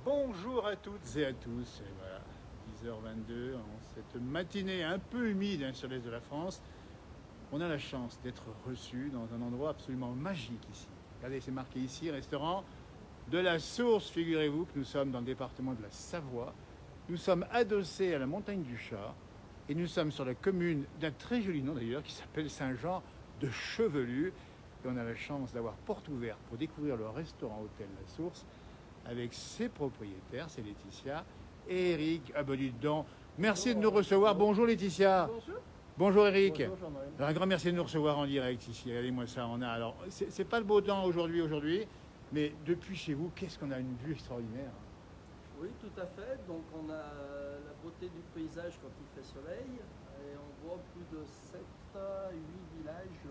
Bonjour à toutes et à tous. Et voilà, 10h22, en cette matinée un peu humide sur l'est de la France, on a la chance d'être reçu dans un endroit absolument magique ici. Regardez, c'est marqué ici, restaurant de la Source. Figurez-vous que nous sommes dans le département de la Savoie. Nous sommes adossés à la montagne du Chat et nous sommes sur la commune d'un très joli nom d'ailleurs qui s'appelle Saint-Jean de Chevelu. Et on a la chance d'avoir porte ouverte pour découvrir le restaurant hôtel La Source avec ses propriétaires, c'est Laetitia et Eric. Ah ben dites donc, merci de nous recevoir. Bonjour Laetitia. Bonjour. Bonjour Eric. Bonjour Jean-Noël. Alors un grand merci de nous recevoir en direct ici. Regardez-moi ça, on a. Alors c'est pas le beau temps aujourd'hui, mais depuis chez vous, qu'est-ce qu'on a une vue extraordinaire. Oui, tout à fait. Donc on a la beauté du paysage quand il fait soleil et on voit plus de 7 à 8 villages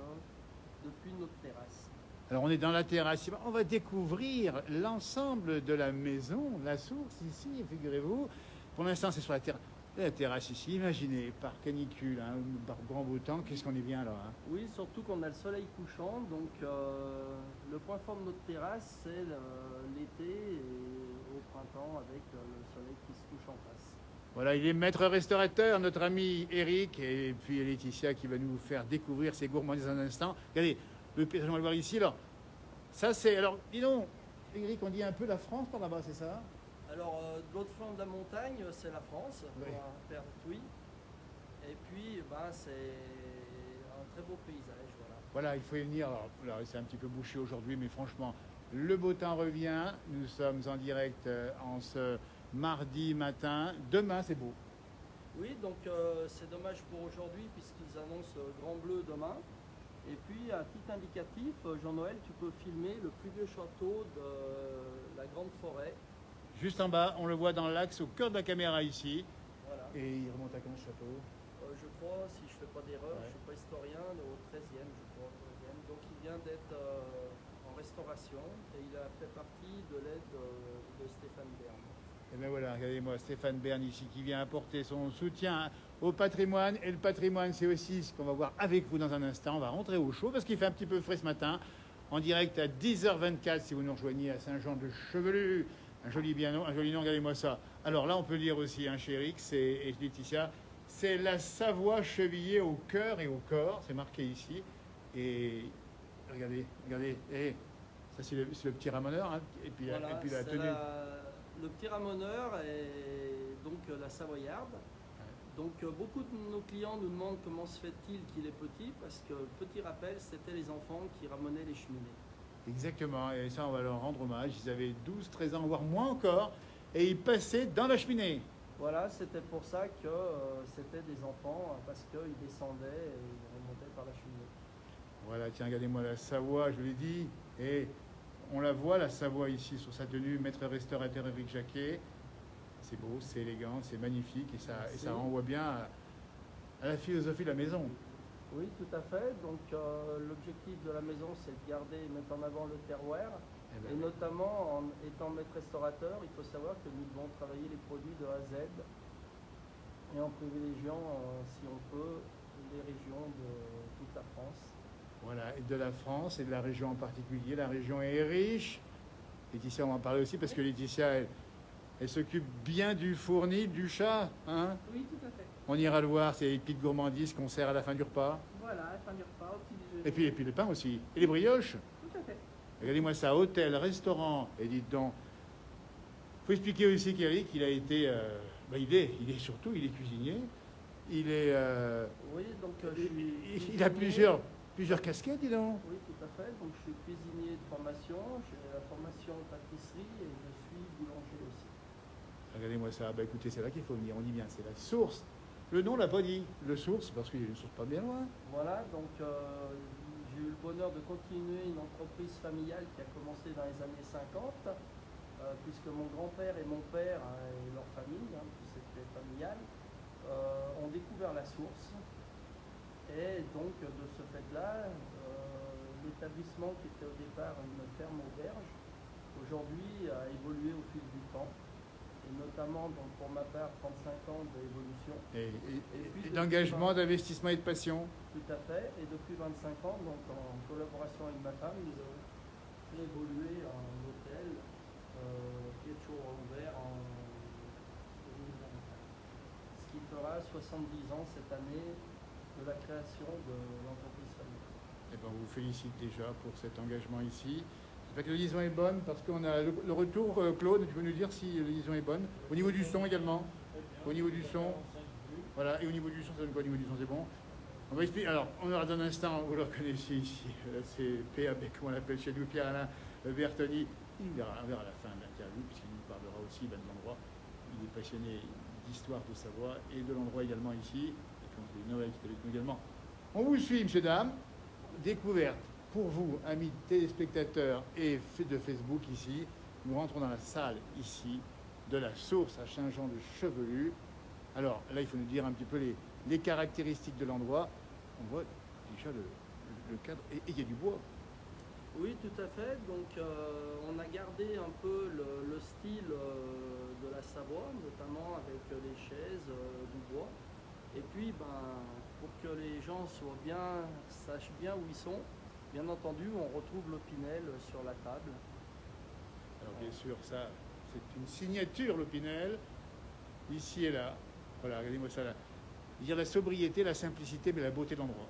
depuis notre terrasse. Alors on est dans la terrasse, on va découvrir l'ensemble de la maison, la source ici, figurez-vous. Pour l'instant c'est sur la terrasse ici, imaginez, par canicule, hein, par grand beau temps, qu'est-ce qu'on est bien là. Hein. Oui, surtout qu'on a le soleil couchant, donc le point fort de notre terrasse c'est l'été et au printemps avec le soleil qui se couche en face. Voilà, il est maître restaurateur, notre ami Eric, et puis Laetitia qui va nous faire découvrir ses gourmandises en un instant. Regardez, le paysage, on va le voir ici, là. Ça c'est, alors dis donc, Eric, on dit un peu la France par là-bas, c'est ça? Alors de l'autre flanc de la montagne c'est la France, Oui. Pertuis, et puis c'est un très beau paysage. Voilà. Voilà, il faut y venir. Alors, là, c'est un petit peu bouché aujourd'hui, mais franchement, le beau temps revient. Nous sommes en direct en ce mardi matin. Demain, c'est beau. Oui, donc c'est dommage pour aujourd'hui puisqu'ils annoncent grand bleu demain. Et puis, à titre indicatif, Jean-Noël, tu peux filmer le plus vieux château de la Grande Forêt. Juste en bas, on le voit dans l'axe, au cœur de la caméra ici. Voilà. Et il remonte à quand ce château? Je crois, si je ne fais pas d'erreur, Ouais. je ne suis pas historien, au 13e, je crois. 13e. Donc, il vient d'être en restauration et il a fait partie de l'aide de Stéphane Bern. Et bien voilà, regardez-moi, Stéphane Bern ici qui vient apporter son soutien au patrimoine. Et le patrimoine, c'est aussi ce qu'on va voir avec vous dans un instant. On va rentrer au chaud parce qu'il fait un petit peu frais ce matin. En direct à 10h24 si vous nous rejoignez à Saint-Jean de Chevelu. Un joli nom, regardez-moi ça. Alors là, on peut dire aussi, hein, chez Eric et Laetitia, c'est la Savoie chevillée au cœur et au corps. C'est marqué ici. Et regardez. Et ça, c'est le petit ramoneur. Hein, et puis Voilà, la c'est tenue. le petit ramoneur et donc la savoyarde. Donc beaucoup de nos clients nous demandent comment se fait-il qu'il est petit, parce que petit rappel, c'était les enfants qui ramonaient les cheminées. Exactement, et ça on va leur rendre hommage. Ils avaient 12, 13 ans, voire moins encore, et ils passaient dans la cheminée. Voilà, c'était pour ça que c'était des enfants, parce qu'ils descendaient et ils remontaient par la cheminée. Voilà, tiens, regardez-moi la Savoie, je l'ai dit, et on la voit la Savoie ici sur sa tenue, maître restaurateur Eric Jacquet. C'est beau, c'est élégant, c'est magnifique, et ça renvoie bien à la philosophie de la maison. Oui, tout à fait. Donc l'objectif de la maison, c'est de garder et mettre en avant le terroir. Eh ben, Et notamment, en étant maître restaurateur, il faut savoir que nous devons travailler les produits de A à Z et en privilégiant, si on peut, les régions de toute la France. voilà, et de la France et de la région en particulier. La région est riche. Laetitia, on va en parler aussi, parce que Laetitia, elle s'occupe bien du fourni, du chat. Hein, Oui, tout à fait. on ira le voir, c'est les petites gourmandises qu'on sert à la fin du repas. Voilà, à la fin du repas, au petit déjeuner. Et puis le pain aussi. Et les brioches. Tout à fait. Regardez-moi ça, hôtel, restaurant. Et dites donc, il faut expliquer aussi qu'Eric, il a été... il est cuisinier. Il est... Oui, donc je suis il a cuisinier. plusieurs casquettes, dis donc. Oui, tout à fait. Donc je suis cuisinier de formation, j'ai la formation pâtisserie et je suis boulanger aussi. Regardez-moi ça. Bah écoutez, c'est là qu'il faut venir. On dit bien, c'est la source. Le nom l'a pas dit. Le source, parce qu'il y a une source pas bien loin. Voilà, donc j'ai eu le bonheur de continuer une entreprise familiale qui a commencé dans les années 50, puisque mon grand-père et mon père et leur famille, puis c'était familial, ont découvert la source. Et donc de ce fait-là, l'établissement qui était au départ une ferme auberge, aujourd'hui a évolué au fil du temps. Et notamment, donc, pour ma part, 35 ans d'évolution. Et d'engagement, d'investissement et de passion. Tout à fait. Et depuis 25 ans, donc en collaboration avec ma femme, nous avons fait évoluer un hôtel qui est toujours ouvert 70 ans cette année de la création de l'entreprise familiale. Eh ben, on vous félicite déjà pour cet engagement ici. J'espère que la liaison est bonne parce qu'on a le retour. Claude, tu peux nous dire si la liaison est bonne? Au niveau du son également? Au niveau du son? Voilà, et au niveau du son, ça donne quoi? Au niveau du son, c'est bon? On va expliquer. Alors, on aura dans un instant, vous le connaissez ici, c'est PAB, comme on l'appelle chez nous, Pierre-Alain Bertoni. On verra à la fin de l'interview, puisqu'il nous parlera aussi de l'endroit. Il est passionné d'histoire de Savoie et de l'endroit également ici. Et puis on fait Noël qui est avec nous également. On vous suit, messieurs, dames. Découverte pour vous, amis téléspectateurs et de Facebook ici. Nous rentrons dans la salle ici de la source à Saint-Jean-de-Chevelu. Alors là, il faut nous dire un petit peu les caractéristiques de l'endroit. On voit déjà le cadre et il y a du bois. Oui, tout à fait. Donc, on a gardé un peu le style de la Savoie, notamment avec les chaises, du bois. Et puis, pour que les gens sachent bien où ils sont, bien entendu, on retrouve l'Opinel sur la table. Alors, bien sûr, ça, c'est une signature, l'Opinel, ici et là. Voilà, regardez-moi ça là. Dire la sobriété, la simplicité, mais la beauté de l'endroit.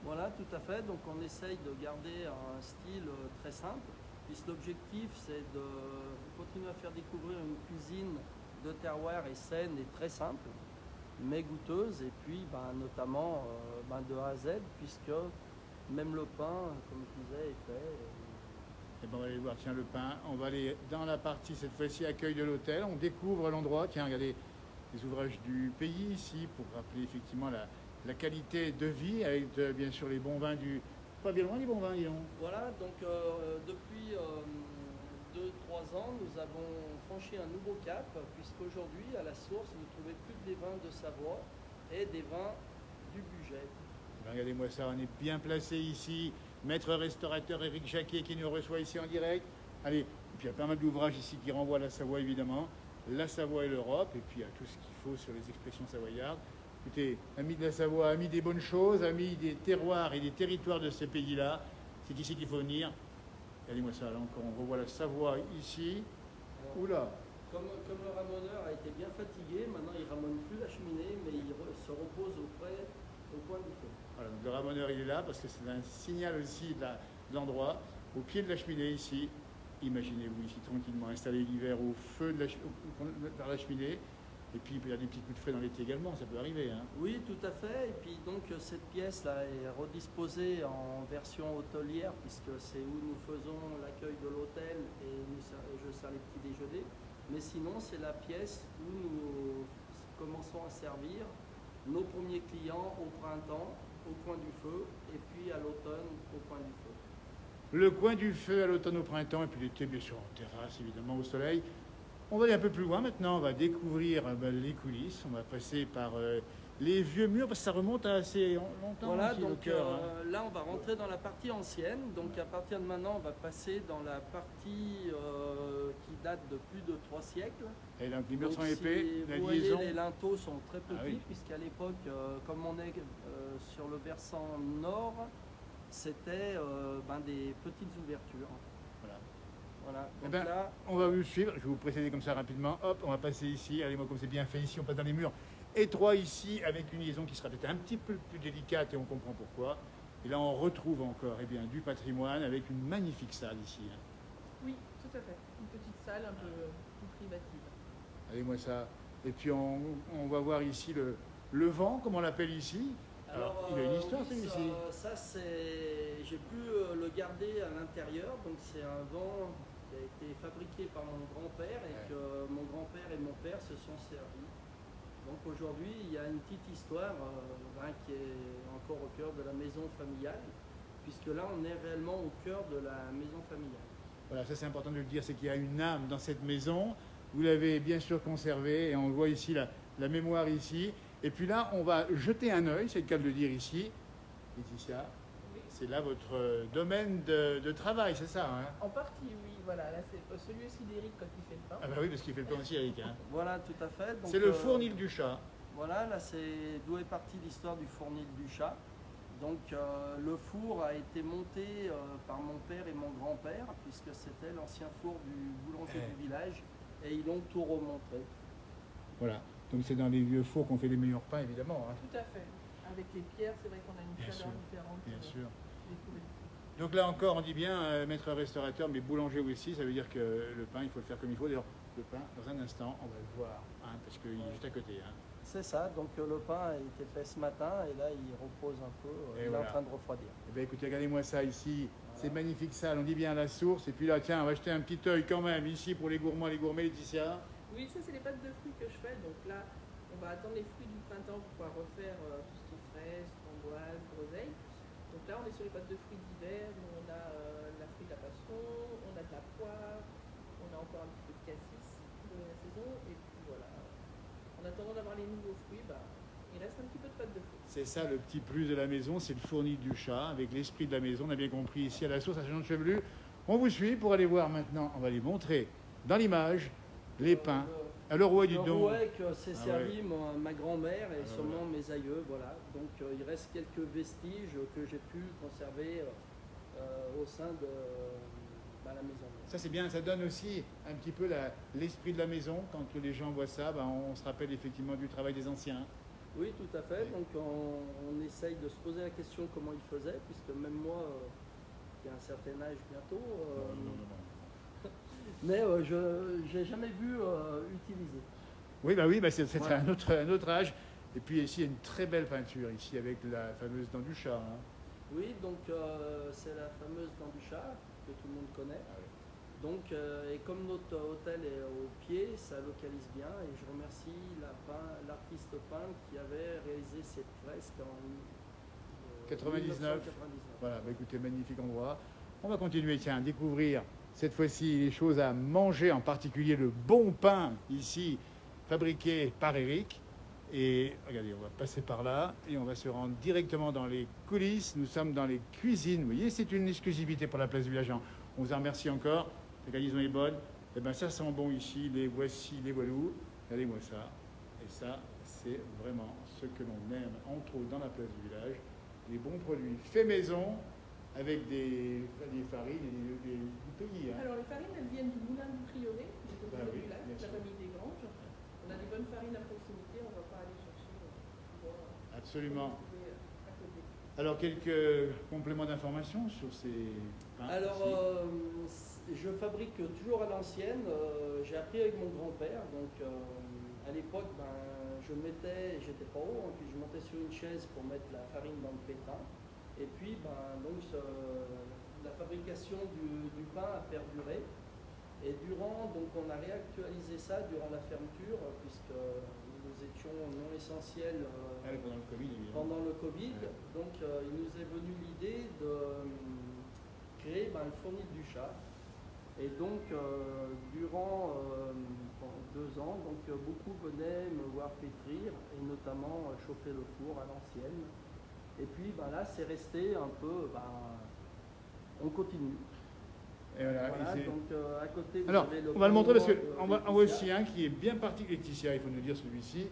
Voilà, tout à fait. Donc on essaye de garder un style très simple, puisque l'objectif c'est de continuer à faire découvrir une cuisine de terroir et saine et très simple, mais goûteuse, et puis notamment de A à Z, puisque même le pain, comme je disais, est fait. Et on va aller voir, tiens, le pain. On va aller dans la partie, cette fois-ci, accueil de l'hôtel. On découvre l'endroit. Tiens, regardez les ouvrages du pays ici, pour rappeler effectivement la qualité de vie, avec bien sûr les bons vins du... Pas bien loin les bons vins, disons. Voilà, donc depuis 2-3 ans, nous avons franchi un nouveau cap, puisqu'aujourd'hui, à la source, vous ne trouvez plus que des vins de Savoie et des vins du Bugey. Regardez-moi ça, on est bien placé ici. Maître restaurateur Éric Jacquet qui nous reçoit ici en direct. Allez, et puis il y a pas mal d'ouvrages ici qui renvoient à la Savoie évidemment. La Savoie et l'Europe, et puis il y a tout ce qu'il faut sur les expressions savoyardes. Écoutez, amis de la Savoie, amis des bonnes choses, amis des terroirs et des territoires de ces pays-là, c'est ici qu'il faut venir. Regardez-moi ça, là encore, on revoit la Savoie ici. Oula! Comme le ramoneur a été bien fatigué, maintenant il ne ramonne plus la cheminée, mais il se repose au coin du feu. Voilà, donc le ramoneur il est là parce que c'est un signal aussi de l'endroit, au pied de la cheminée ici. Imaginez-vous ici tranquillement installé l'hiver au feu par la cheminée. Et puis il peut y avoir des petits coups de frais dans l'été également, ça peut arriver. Hein. Oui, tout à fait. Et puis donc cette pièce-là est redisposée en version hôtelière, puisque c'est où nous faisons l'accueil de l'hôtel et je sers les petits déjeuners. Mais sinon, c'est la pièce où nous commençons à servir nos premiers clients au printemps, au coin du feu, et puis à l'automne, au coin du feu. Le coin du feu à l'automne, au printemps, et puis l'été, bien sûr, en terrasse, évidemment, au soleil. On va aller un peu plus loin maintenant, on va découvrir les coulisses, on va passer par les vieux murs, parce que ça remonte à assez longtemps. Voilà, aussi, donc hein. là on va rentrer dans la partie ancienne, donc à partir de maintenant on va passer dans la partie qui date de plus de 3 siècles. Et donc les murs Donc, sont épais, la vous voyez, liaison... les linteaux sont très petits, Ah oui. puisqu'à l'époque, comme on est sur le versant nord, c'était des petites ouvertures. Voilà. Voilà. Eh Donc ben, là, on va vous suivre, je vais vous précéder comme ça rapidement. Hop, on va passer ici. Allez, moi, comme c'est bien fait ici, on passe dans les murs étroits ici, avec une liaison qui sera peut-être un petit peu plus délicate et on comprend pourquoi. Et là, on retrouve encore du patrimoine avec une magnifique salle ici. Hein. Oui, tout à fait. Une petite salle un peu plus privative. Allez-moi ça. Et puis, on va voir ici le vent, comme on l'appelle ici. Alors, il a une histoire, oui, celui-ci. Ça c'est, j'ai pu le garder à l'intérieur, donc c'est un vent qui a été fabriqué par mon grand-père et que mon grand-père et mon père se sont servis. Donc aujourd'hui, il y a une petite histoire qui est encore au cœur de la maison familiale, puisque là, on est réellement au cœur de la maison familiale. Voilà, ça c'est important de le dire, c'est qu'il y a une âme dans cette maison. Vous l'avez bien sûr conservée et on voit ici la mémoire ici. Et puis là, on va jeter un œil, c'est le cas de le dire ici. Laetitia, Oui. c'est là votre domaine de travail, c'est ça hein? En partie, oui. Voilà, là c'est celui aussi d'Éric quand il fait le pain. Ah bah oui, parce qu'il fait le pain aussi, Eric. Hein. Voilà, tout à fait. Donc, C'est le fournil du chat. Voilà, là c'est d'où est partie l'histoire du fournil du chat. Donc le four a été monté par mon père et mon grand-père, puisque c'était l'ancien four du boulanger du village, et ils l'ont tout remonté. Voilà. Donc c'est dans les vieux fours qu'on fait les meilleurs pains, évidemment. Hein. Tout à fait. Avec les pierres, c'est vrai qu'on a une Bien chaleur sûr, différente. Bien sûr. des fours électriques. Donc là encore, on dit bien maître restaurateur, mais boulanger aussi, ça veut dire que le pain, il faut le faire comme il faut. D'ailleurs, le pain, dans un instant, on va le voir, hein, parce qu'il est juste à côté. Hein. C'est ça, donc le pain a été fait ce matin et là il repose un peu, Et il voilà. est en train de refroidir. Eh bien écoutez, regardez-moi ça ici, c'est magnifique salle, on dit bien la source, et puis là, tiens, on va jeter un petit œil quand même ici pour les gourmands, les gourmets, Laetitia. Oui, ça, c'est les pâtes de fruits que je fais. Donc là, on va attendre les fruits du printemps pour pouvoir refaire tout ce qui est fraises, framboises, groseilles. Donc là, on est sur les pâtes de fruits d'hiver. Où on a la fruit de la passion, on a de la poire, on a encore un petit peu de cassis de la saison. Et puis voilà. En attendant d'avoir les nouveaux fruits, il reste un petit peu de pâtes de fruits. C'est ça le petit plus de la maison, c'est le fourni du chat, avec l'esprit de la maison, on a bien compris ici à la source à Saint-Jean-de-Chevelu. On vous suit pour aller voir maintenant, on va les montrer dans l'image, les pains. Alors ouais, dis Le donc. rouet que s'est servi ma grand-mère et Ah, sûrement mes aïeux, voilà. Donc il reste quelques vestiges que j'ai pu conserver au sein de la maison. Ça c'est bien, ça donne aussi un petit peu l'esprit de la maison. Quand les gens voient ça, on se rappelle effectivement du travail des anciens. Oui, tout à fait. Donc on essaye de se poser la question comment ils faisaient, puisque même moi, qui ai un certain âge bientôt, mais je n'ai jamais vu utiliser. Oui, c'est Voilà. un autre âge. Et puis ici, il y a une très belle peinture ici avec la fameuse dent du chat. Hein. Oui, donc c'est la fameuse dent du chat que tout le monde connaît. Ah oui. Donc, et comme notre hôtel est au pied, ça localise bien et je remercie l'artiste peintre qui avait réalisé cette fresque en 99. 1999. Voilà, écoutez, magnifique endroit. On va continuer, tiens, à découvrir cette fois-ci les choses à manger, en particulier le bon pain ici, fabriqué par Eric. Et regardez, on va passer par là et on va se rendre directement dans les coulisses. Nous sommes dans les cuisines. Vous voyez, c'est une exclusivité pour la place du Villageant. On vous en remercie encore. La garnison est bonne. Et bien ça sent bon ici. Les voici, les voilous. Regardez-moi ça. Et ça, c'est vraiment ce que l'on aime, entre autres, dans la place du village. Des bons produits faits maison avec des farines et du pays. Hein. Alors, les farines, elles viennent du moulin du Prieuré, du côté Ah du oui, village, bien de la sûr. famille des Granges. On a des bonnes farines à proximité, on ne va pas aller chercher Absolument. à côté. Alors, quelques compléments d'information sur ces pains. Alors, ici. je fabrique toujours à l'ancienne. J'ai appris avec mon grand-père. Donc, à l'époque, j'étais pas haut, hein, puis je montais sur une chaise pour mettre la farine dans le pétrin. Et puis, la fabrication du pain a perduré. Et donc, on a réactualisé ça durant la fermeture, puisque nous étions non essentiels Pendant le Covid, évidemment. pendant le Covid. Ouais. Donc, il nous est venu l'idée de créer le fournil du chat. Et donc, durant 2 ans, beaucoup venaient me voir pétrir et notamment chauffer le four à l'ancienne. Et puis là, c'est resté un peu, on continue. Et voilà, Voilà, et c'est- donc à côté, vous Alors, avez le on va le montrer parce pain qu'on noir va de en voit Laetitia. aussi un qui est bien particulier. Laetitia, il faut nous dire celui-ci.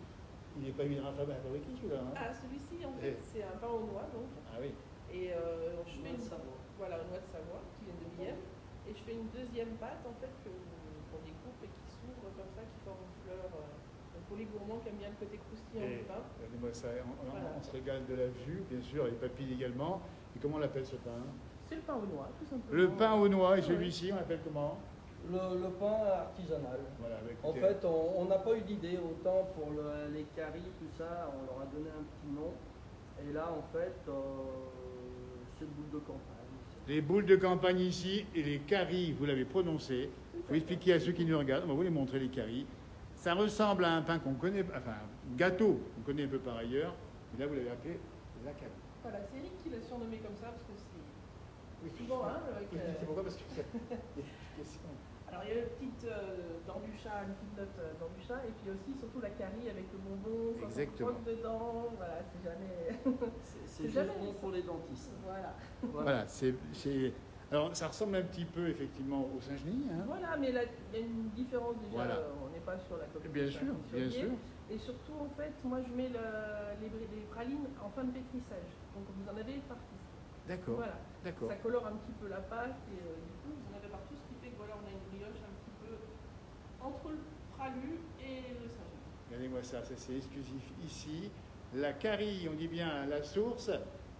Il n'est pas évident à fabriquer celui-là. Hein. Ah, celui-ci, en fait, c'est un pain aux noix, donc. Ah oui. Et je fais Noix de une, Savoie. voilà, aux noix de Savoie, qui viennent de Bienne. Et je fais une deuxième pâte, en fait, qu'on découpe et qui s'ouvre comme ça, qui forme une fleur. Donc pour les gourmands qui aiment bien le côté croustillant du pain. Regardez-moi ça, Voilà. on se régale de la vue, bien sûr, et papilles également. Et comment on l'appelle ce pain? C'est le pain aux noix, tout simplement. Le pain aux noix, et Ouais. celui-ci, on l'appelle comment? Le pain artisanal. Voilà, En fait, on n'a pas eu d'idée, autant pour les caries, tout ça, on leur a donné un petit nom. Et là, en fait, c'est le boule de campagne. les boules de campagne ici et les caries, vous l'avez prononcé. Il faut expliquer à ceux qui nous regardent, on va vous les montrer les caries. Ça ressemble à un pain qu'on connaît, enfin, un gâteau qu'on connaît un peu par ailleurs. Et là, vous l'avez appelé la carie. Voilà, c'est Eric qui l'a surnommé comme ça, parce que c'est Oui, souvent, hein, avec, c'est pourquoi? Parce que c'est des questions. Alors il y a une petite dent du chat, une petite note dent du chat, et puis aussi surtout la carie avec le bonbon, quand on Exactement. croque dedans, voilà, c'est jamais... C'est juste jamais bon pour les dentistes. voilà. Voilà, alors ça ressemble un petit peu effectivement au Saint-Genis. Hein. Voilà, mais là, il y a une différence déjà, Voilà. On n'est pas sur la copie. Bien du sûr, chat, bien sur sûr. Et surtout, en fait, moi je mets les pralines en fin de pétrissage, donc vous en avez partout. D'accord, Voilà. d'accord. Ça colore un petit peu la pâte et du coup vous en avez partout, ce qui fait que voilà, on a une brioche un petit peu entre le pralu et le Saint-Genis. Regardez-moi ça, ça c'est exclusif ici. La Carie, on dit bien la source.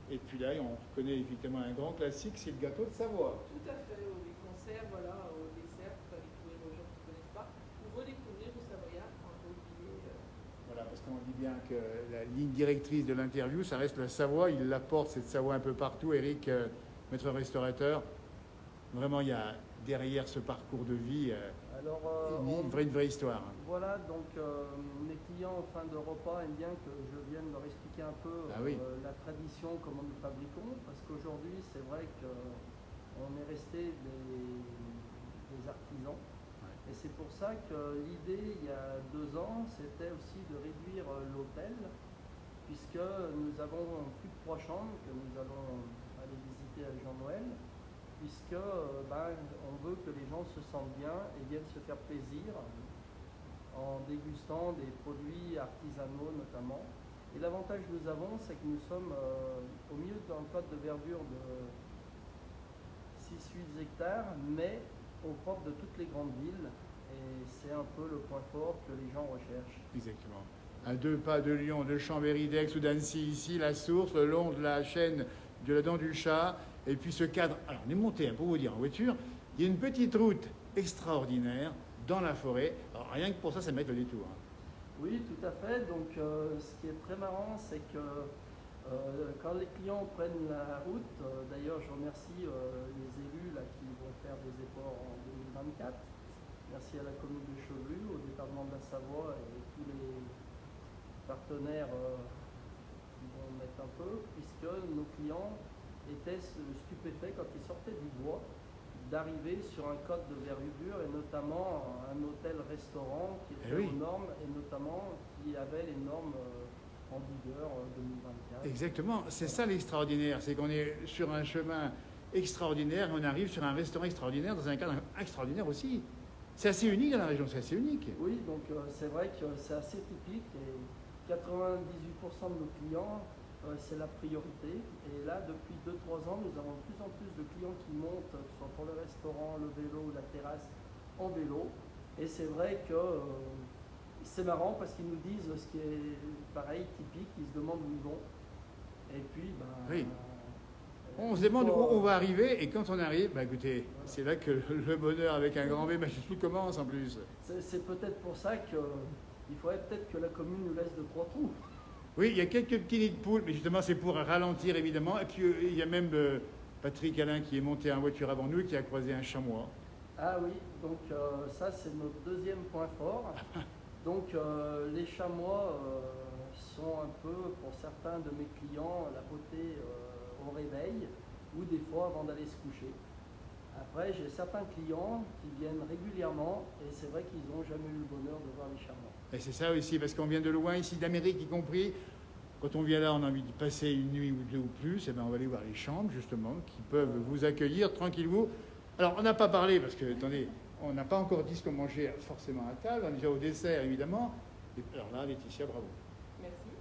Et puis là, on reconnaît effectivement un grand classique, c'est le gâteau de Savoie. Tout à fait, les concerts, voilà, au dessert, pour faire découvrir aux gens qui ne connaissent pas, ou redécouvrir au Savoyard, un peu oublié. Voilà, parce qu'on dit bien que la ligne directrice de l'interview, ça reste la Savoie. Il l'apporte, cette Savoie, un peu partout. Eric, maître restaurateur, vraiment, il y a derrière ce parcours de vie Alors, une vraie histoire. voilà, donc mes clients en fin de repas aiment bien que je vienne leur expliquer un peu la tradition, comment nous fabriquons, parce qu'aujourd'hui, c'est vrai qu'on est resté des artisans. Et c'est pour ça que l'idée, il y a 2 ans, c'était aussi de réduire l'hôtel, puisque nous avons plus de 3 chambres que nous allons aller visiter à Jean-Noël, puisque on veut que les gens se sentent bien et viennent se faire plaisir en dégustant des produits artisanaux notamment. Et l'avantage que nous avons, c'est que nous sommes au milieu d'un code de verdure de 6-8 hectares, mais au propre de toutes les grandes villes. Et c'est un peu le point fort que les gens recherchent. Exactement. À 2 pas de Lyon, de Chambéry, d'Aix ou d'Annecy, ici, la source, le long de la chaîne de la Dent du Chat. Et puis ce cadre. Alors, on est monté, pour vous dire, en voiture. Il y a une petite route extraordinaire dans la forêt. Alors, rien que pour ça, ça met le détour. Oui, tout à fait. Donc, ce qui est très marrant, c'est que quand les clients prennent la route, d'ailleurs, je remercie les élus là, qui vont faire des efforts en 2024. Merci à la commune de Chevelu, au département de la Savoie et tous les partenaires qui vont mettre un peu, puisque nos clients étaient stupéfaits quand ils sortaient du bois d'arriver sur un code de verdure et notamment un hôtel-restaurant qui était aux normes et notamment qui avait les normes en vigueur 2024. Exactement, c'est ça l'extraordinaire, c'est qu'on est sur un chemin extraordinaire et on arrive sur un restaurant extraordinaire dans un cadre extraordinaire aussi. C'est assez unique dans la région, c'est assez unique. Oui, donc c'est vrai que c'est assez typique et 98% de nos clients, c'est la priorité. Et là, depuis 2-3 ans, nous avons de plus en plus de clients qui montent, que ce soit pour le restaurant, le vélo ou la terrasse, en vélo. Et c'est vrai que c'est marrant parce qu'ils nous disent ce qui est pareil, typique, ils se demandent où ils vont. Et puis, oui. On se demande où on va arriver et quand on arrive, écoutez, voilà. C'est là que le bonheur avec un grand B majuscule commence en plus. C'est peut-être pour ça qu'il faudrait peut-être que la commune nous laisse 2-3 trous. Oui, il y a quelques petits nids de poules, mais justement c'est pour ralentir évidemment. Et puis il y a même Patrick Alain qui est monté en voiture avant nous et qui a croisé un chamois. Ah oui, donc ça c'est notre deuxième point fort. Donc les chamois sont un peu, pour certains de mes clients, la beauté au réveil ou des fois avant d'aller se coucher. Après, j'ai certains clients qui viennent régulièrement et c'est vrai qu'ils n'ont jamais eu le bonheur de voir les chamois. Et c'est ça aussi, parce qu'on vient de loin, ici d'Amérique y compris. Quand on vient là, on a envie de passer une nuit ou 2 ou plus, et on va aller voir les chambres justement qui peuvent vous accueillir tranquillement. Alors, on n'a pas parlé, parce que, attendez, on n'a pas encore dit ce qu'on mangeait forcément à table, on est déjà au dessert évidemment. Et alors là, Laetitia, bravo. Merci.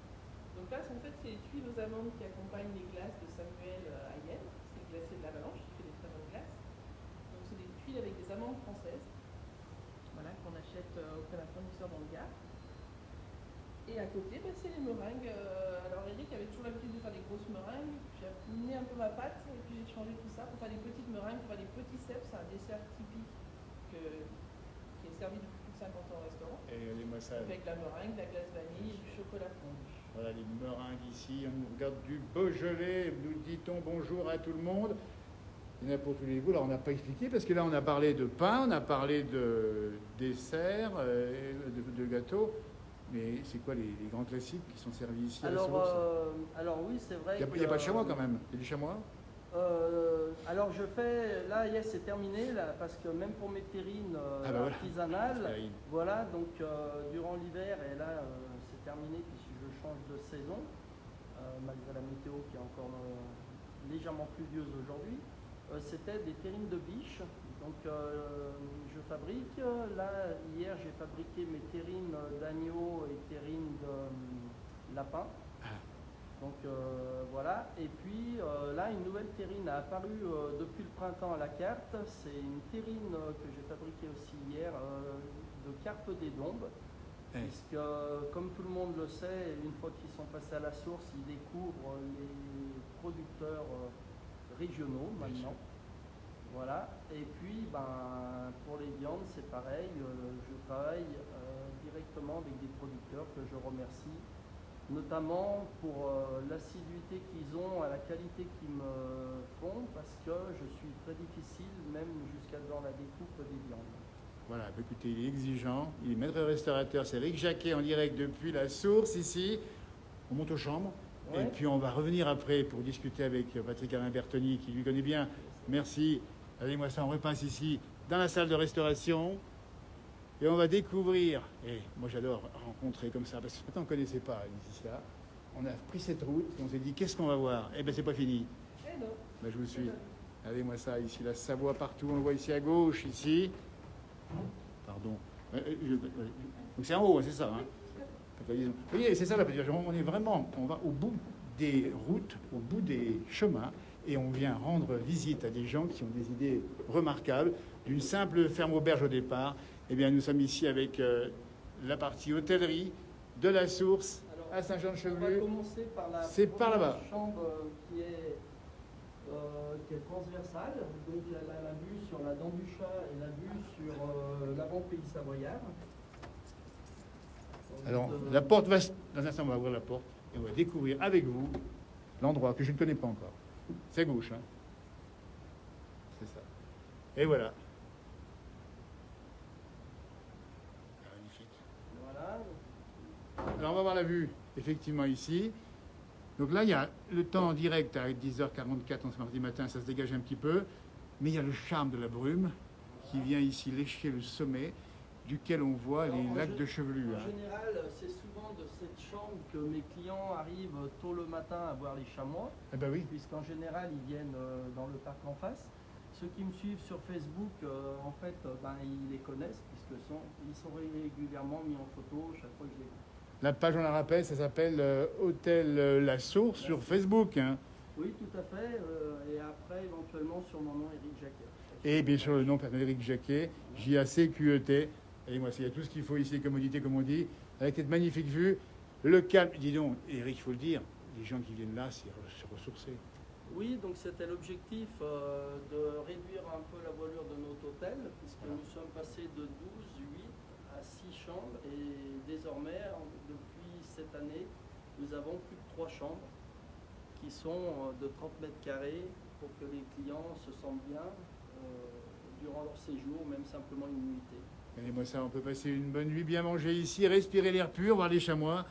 Donc là, en fait, c'est les tuiles aux amandes qui accompagnent les glaces de Samuel Hayem. C'est le glacier de l'Avalanche qui fait des très bonnes glaces. Donc c'est des tuiles avec des amandes françaises, voilà, qu'on achète auprès d'un fournisseur dans le Gard. Et à côté, c'est les meringues. Alors Eric avait toujours l'habitude de faire des grosses meringues. J'ai amené un peu ma pâte et puis j'ai changé tout ça pour faire des petites meringues, pour faire des petits cèpes. C'est un dessert typique qui est servi depuis plus de 50 ans au restaurant. Et les massages. Avec la meringue, la glace vanille et du chocolat fondu. Voilà les meringues ici. On nous regarde du Beaujolais. Nous dit-on bonjour à tout le monde. Il y en a pour tous les goûts. Alors on n'a pas expliqué parce que là on a parlé de pain, on a parlé de dessert, de gâteaux. Mais c'est quoi les grands classiques qui sont servis ici à la source Alors oui, c'est vrai. Il n'y a pas de chamois quand même. Il y a du chamois alors je fais, là yes, c'est terminé, là, parce que même pour mes terrines artisanales, voilà, donc durant l'hiver, et là c'est terminé puisque je change de saison, malgré la météo qui est encore légèrement pluvieuse aujourd'hui, c'était des terrines de biche. Donc je fabrique, là hier j'ai fabriqué mes terrines d'agneau et terrines de lapin. Donc voilà, et puis là une nouvelle terrine a apparu depuis le printemps à la carte. C'est une terrine que j'ai fabriquée aussi hier de carpe des Dombes. puisque, comme tout le monde le sait, une fois qu'ils sont passés à la source, ils découvrent les producteurs régionaux maintenant. Voilà. Et puis, pour les viandes, c'est pareil. Je travaille directement avec des producteurs que je remercie, notamment pour l'assiduité qu'ils ont, à la qualité qu'ils me font, parce que je suis très difficile, même jusqu'à dans la découpe des viandes. Voilà, écoutez, il est exigeant, il est maître restaurateur, c'est Eric Jacquet en direct depuis la source ici. On monte aux chambres, et puis on va revenir après pour discuter avec Patrick Alain Bertoni, qui lui connaît bien. Merci. Allez-moi ça, on repasse ici dans la salle de restauration. Et on va découvrir, et moi j'adore rencontrer comme ça, parce que maintenant on ne connaissait pas ici là. On a pris cette route et on s'est dit qu'est-ce qu'on va voir? Eh bien c'est pas fini. Eh non. Ben, je vous suis. Regardez-moi ça, ici la Savoie partout, on le voit ici à gauche, ici. Pardon. Donc c'est en haut, c'est ça. Hein. Vous voyez, c'est ça la petite. On est vraiment, on va au bout des routes, au bout des chemins, et on vient rendre visite à des gens qui ont des idées remarquables, d'une simple ferme-auberge au départ. Eh bien, nous sommes ici avec la partie hôtellerie de la source à Saint-Jean-de-Chevelu. On va commencer par la par là-bas. Chambre qui est transversale, donc la vue sur la dent du chat et la vue sur l'avant-pays savoyard. Alors, la porte va... Dans un instant, on va ouvrir la porte et on va découvrir avec vous l'endroit que je ne connais pas encore. C'est à gauche, hein. C'est ça. Et voilà. Magnifique. Voilà. Alors, on va voir la vue, effectivement, ici. Donc là, il y a le temps en direct à 10h44 en ce mardi matin, ça se dégage un petit peu. Mais il y a le charme de la brume qui vient ici lécher le sommet, duquel on voit les lacs de Chevelu. En général, c'est souvent de cette chambre que mes clients arrivent tôt le matin à voir les chamois. Eh ben oui. Puisqu'en général, ils viennent dans le parc en face. Ceux qui me suivent sur Facebook, en fait, ils les connaissent, puisqu'ils sont régulièrement mis en photo chaque fois que je les vois. La page, on la rappelle, ça s'appelle Hôtel La Source sur Facebook. Hein. Oui, tout à fait. Et après, éventuellement, sur mon nom, Eric Jacquet. Et bien sûr, le nom personnel Eric Jacquet, J-A-C-Q-E-T. Et moi, il y a tout ce qu'il faut ici, les commodités, comme on dit, avec cette magnifique vue, le calme. Dis donc, Eric, il faut le dire, les gens qui viennent là, c'est se ressourcer. Oui, donc c'était l'objectif de réduire un peu la voilure de notre hôtel, puisque nous sommes passés de 12, 8 à 6 chambres, et désormais, depuis cette année, nous avons plus de 3 chambres qui sont de 30 mètres carrés pour que les clients se sentent bien durant leur séjour, même simplement une nuitée. Regardez-moi ça, on peut passer une bonne nuit, bien manger ici, respirer l'air pur, voir les chamois.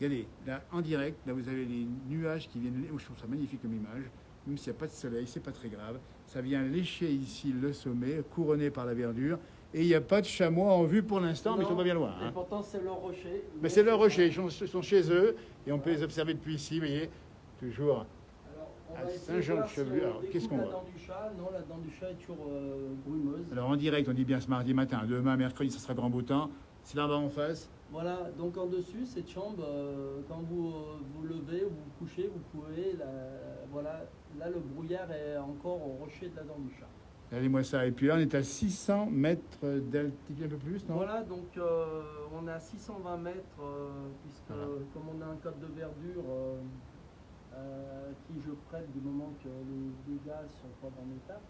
Regardez, là, en direct, là, vous avez les nuages qui viennent... Je trouve ça magnifique comme image. Même s'il n'y a pas de soleil, c'est pas très grave. Ça vient lécher ici le sommet, couronné par la verdure. Et il n'y a pas de chamois en vue pour l'instant, mais ils sont pas bien loin. Hein. Et pourtant, c'est leur rocher. Mais c'est leur rocher, ils sont chez eux. Et on peut les observer depuis ici, vous voyez, toujours à Saint-Jean-de-Chevelu. Alors, qu'est-ce qu'on voit? La dent du chat, non, la dent du chat est toujours brumeuse. Alors, en direct, on dit bien ce mardi matin. Demain, mercredi, ça sera grand beau temps. C'est là-bas en face. Voilà, donc en dessus, cette chambre, quand vous vous levez ou vous couchez, vous pouvez, voilà, là le brouillard est encore au rocher de la dent du chat. Regardez-moi ça. Et puis là, on est à 600 mètres d'altitude, un peu plus, non? Voilà, donc on est à 620 mètres, puisque comme on a un code de verdure qui je prête du moment que les dégâts ne sont pas dans mes parcs,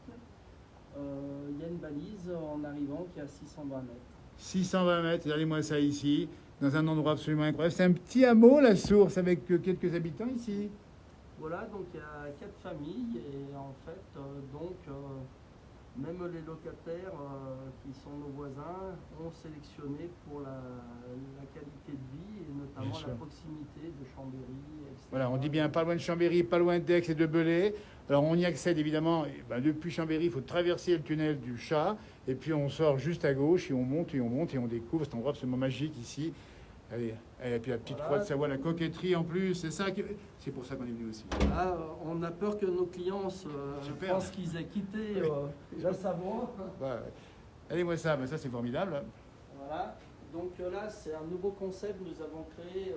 il y a une balise en arrivant qui est à 620 mètres. 620 mètres, regardez-moi ça ici, dans un endroit absolument incroyable. C'est un petit hameau, la source, avec quelques habitants ici. Voilà, donc il y a 4 familles, et en fait, même les locataires qui sont nos voisins ont sélectionné pour la qualité de vie, et notamment la proximité de Chambéry, etc. Voilà, on dit bien pas loin de Chambéry, pas loin d'Aix et de Belay. Alors on y accède évidemment, depuis Chambéry, il faut traverser le tunnel du Chat, et puis on sort juste à gauche, et on monte, et on monte, et on découvre cet endroit absolument magique ici. Allez, et puis la petite croix de Savoie, la coquetterie en plus, c'est pour ça qu'on est venu aussi. Ah, on a peur que nos clients pensent qu'ils aient quitté la Savoie. Ouais. Allez-moi ça, ça c'est formidable. Voilà, donc là c'est un nouveau concept que nous avons créé.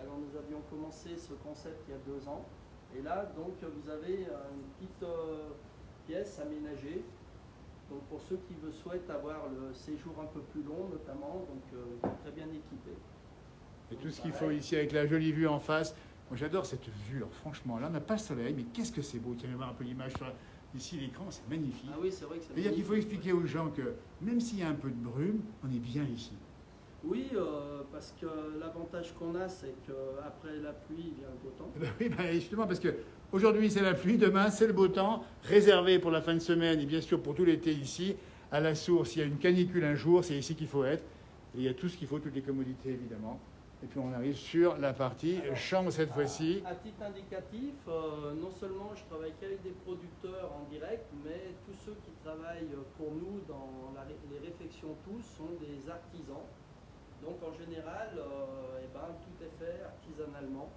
Alors nous avions commencé ce concept il y a 2 ans. Et là donc vous avez une petite pièce aménagée Donc pour ceux qui souhaitent avoir le séjour un peu plus long notamment, donc très bien équipé. Et tout ce qu'il faut ici avec la jolie vue en face. Moi j'adore cette vue, alors franchement, là on n'a pas le soleil, mais qu'est-ce que c'est beau. Tiens, voir un peu l'image sur ici, l'écran, c'est magnifique. Ah oui, c'est vrai que c'est C'est-à-dire qu'il faut expliquer aux gens que même s'il y a un peu de brume, on est bien ici. Oui, parce que l'avantage qu'on a, c'est qu'après la pluie vient le beau temps. Oui, ben justement, parce que aujourd'hui c'est la pluie, demain c'est le beau temps, réservé pour la fin de semaine et bien sûr pour tout l'été ici. À la source, il y a une canicule un jour, c'est ici qu'il faut être. Et il y a tout ce qu'il faut, toutes les commodités évidemment. Et puis on arrive sur la partie chambre cette fois-ci. À titre indicatif, non seulement je travaille qu'avec des producteurs en direct, mais tous ceux qui travaillent pour nous dans les réfections tous sont des artisans. Donc en général, tout est fait artisanalement.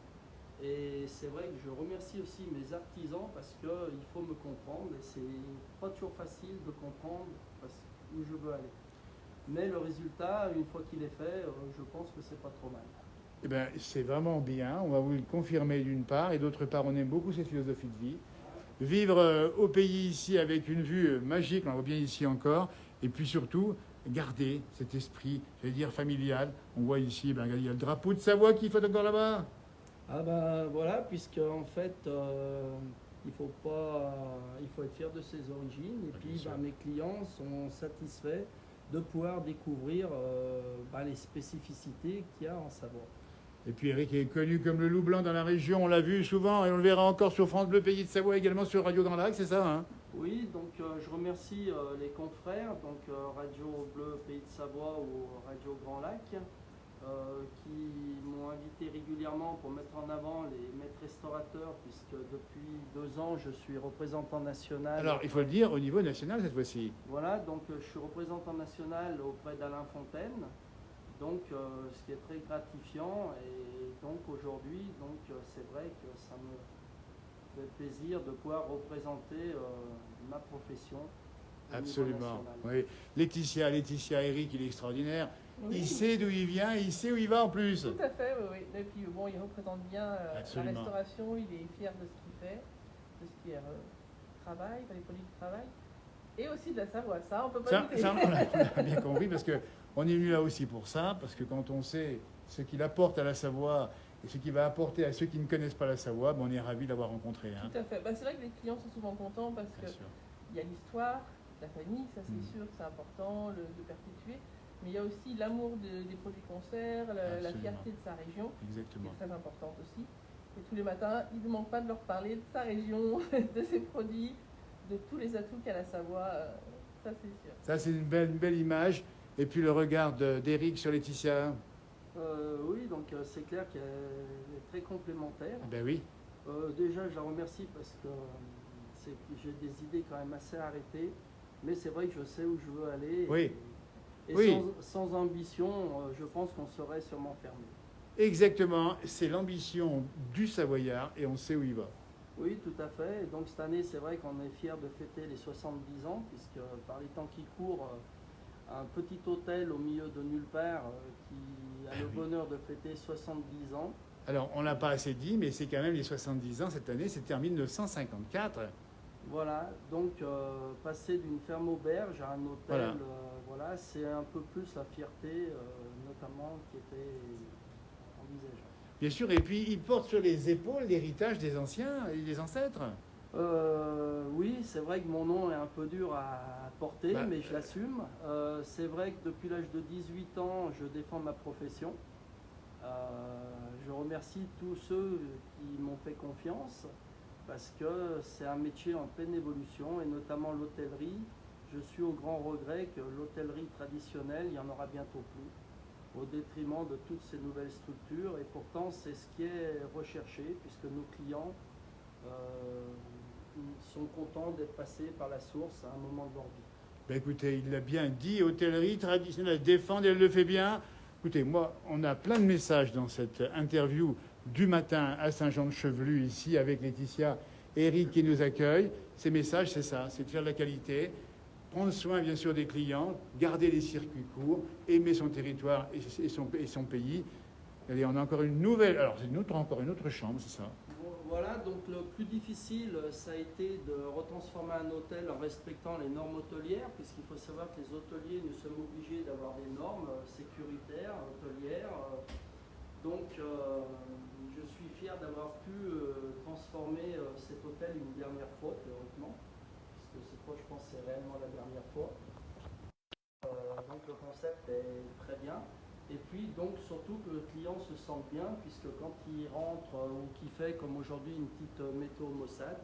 Et c'est vrai que je remercie aussi mes artisans parce qu'il faut me comprendre et c'est pas toujours facile de comprendre où je veux aller. Mais le résultat, une fois qu'il est fait, je pense que c'est pas trop mal. Eh bien, c'est vraiment bien, on va vous le confirmer d'une part, et d'autre part, on aime beaucoup cette philosophie de vie. Vivre au pays ici avec une vue magique, on la voit bien ici encore, et puis surtout, garder cet esprit, j'allais dire familial. On voit ici, regardez, il y a le drapeau de Savoie qui flotte encore là-bas. Ah ben voilà, puisque en fait, il faut être fier de ses origines, et puis mes clients sont satisfaits de pouvoir découvrir les spécificités qu'il y a en Savoie. Et puis Eric est connu comme le loup blanc dans la région, on l'a vu souvent et on le verra encore sur France Bleu Pays de Savoie, également sur Radio Grand Lac, c'est ça hein? Oui, donc je remercie les confrères, donc Radio Bleu Pays de Savoie ou Radio Grand Lac, qui m'ont invité régulièrement pour mettre en avant les maîtres restaurateurs, puisque depuis 2 ans je suis représentant national. Alors il faut le dire au niveau national cette fois-ci. Voilà, donc je suis représentant national auprès d'Alain Fontaine. Donc, ce qui est très gratifiant, et donc aujourd'hui, c'est vrai que ça me fait plaisir de pouvoir représenter ma profession. Absolument. Oui. Laetitia, Eric, il est extraordinaire. Oui. Il sait d'où il vient, il sait où il va en plus. Tout à fait, oui. Et puis bon, il représente bien la restauration, il est fier de ce qu'il fait, de ce qui est travail, les produits de travail, et aussi de la Savoie. Ça, on peut pas douter. Ça, on a bien compris parce que. On est venu là aussi pour ça, parce que quand on sait ce qu'il apporte à la Savoie et ce qu'il va apporter à ceux qui ne connaissent pas la Savoie, on est ravis de l'avoir rencontré. Hein. Tout à fait. C'est vrai que les clients sont souvent contents parce qu'il y a l'histoire, la famille, ça c'est sûr que c'est important de perpétuer, mais il y a aussi l'amour des produits conserves, la fierté de sa région, exactement, qui est très importante aussi. Et tous les matins, il ne manque pas de leur parler de sa région, de ses produits, de tous les atouts qu'a la Savoie, ça c'est sûr. Ça c'est une belle image. Et puis le regard d'Éric sur Laetitia. Oui, donc c'est clair qu'elle est très complémentaire. Ben oui. Déjà, je la remercie parce que j'ai des idées quand même assez arrêtées, mais c'est vrai que je sais où je veux aller. Oui. Et sans ambition, je pense qu'on serait sûrement fermé. Exactement, c'est l'ambition du Savoyard et on sait où il va. Oui, tout à fait. Et donc cette année, c'est vrai qu'on est fiers de fêter les 70 ans, puisque par les temps qui courent, un petit hôtel au milieu de nulle part qui a le bonheur de fêter 70 ans. Alors, on l'a pas assez dit, mais c'est quand même les 70 ans cette année, c'était en 1954. Voilà, donc passer d'une ferme auberge à un hôtel, c'est un peu plus la fierté, notamment, qui était envisageable. Bien sûr, et puis il porte sur les épaules l'héritage des anciens et des ancêtres. Oui, c'est vrai que mon nom est un peu dur à porter, mais je l'assume. C'est vrai que depuis l'âge de 18 ans, je défends ma profession. Je remercie tous ceux qui m'ont fait confiance parce que c'est un métier en pleine évolution et notamment l'hôtellerie. Je suis au grand regret que l'hôtellerie traditionnelle, il n'y en aura bientôt plus, au détriment de toutes ces nouvelles structures. Et pourtant, c'est ce qui est recherché puisque nos clients sont contents d'être passés par la source à un moment de leur vie. Ben écoutez, il l'a bien dit, hôtellerie traditionnelle, défendre, elle le fait bien. Écoutez, moi, on a plein de messages dans cette interview du matin à Saint-Jean-de-Chevelu, ici, avec Laetitia et Eric qui nous accueillent. Ces messages, c'est ça, c'est de faire de la qualité, prendre soin, bien sûr, des clients, garder les circuits courts, aimer son territoire et son pays. Allez, on a encore une nouvelle... Alors, c'est encore une autre chambre, c'est ça? Voilà, donc le plus difficile, ça a été de retransformer un hôtel en respectant les normes hôtelières, puisqu'il faut savoir que les hôteliers, nous sommes obligés d'avoir des normes sécuritaires, hôtelières. Donc, je suis fier d'avoir pu transformer cet hôtel une dernière fois, théoriquement, parce que cette fois, je pense que c'est réellement la dernière fois. Donc, le concept est très bien. Et puis, donc, surtout que le client se sente bien, puisque quand il rentre ou qu'il fait, comme aujourd'hui, une petite météo maussade,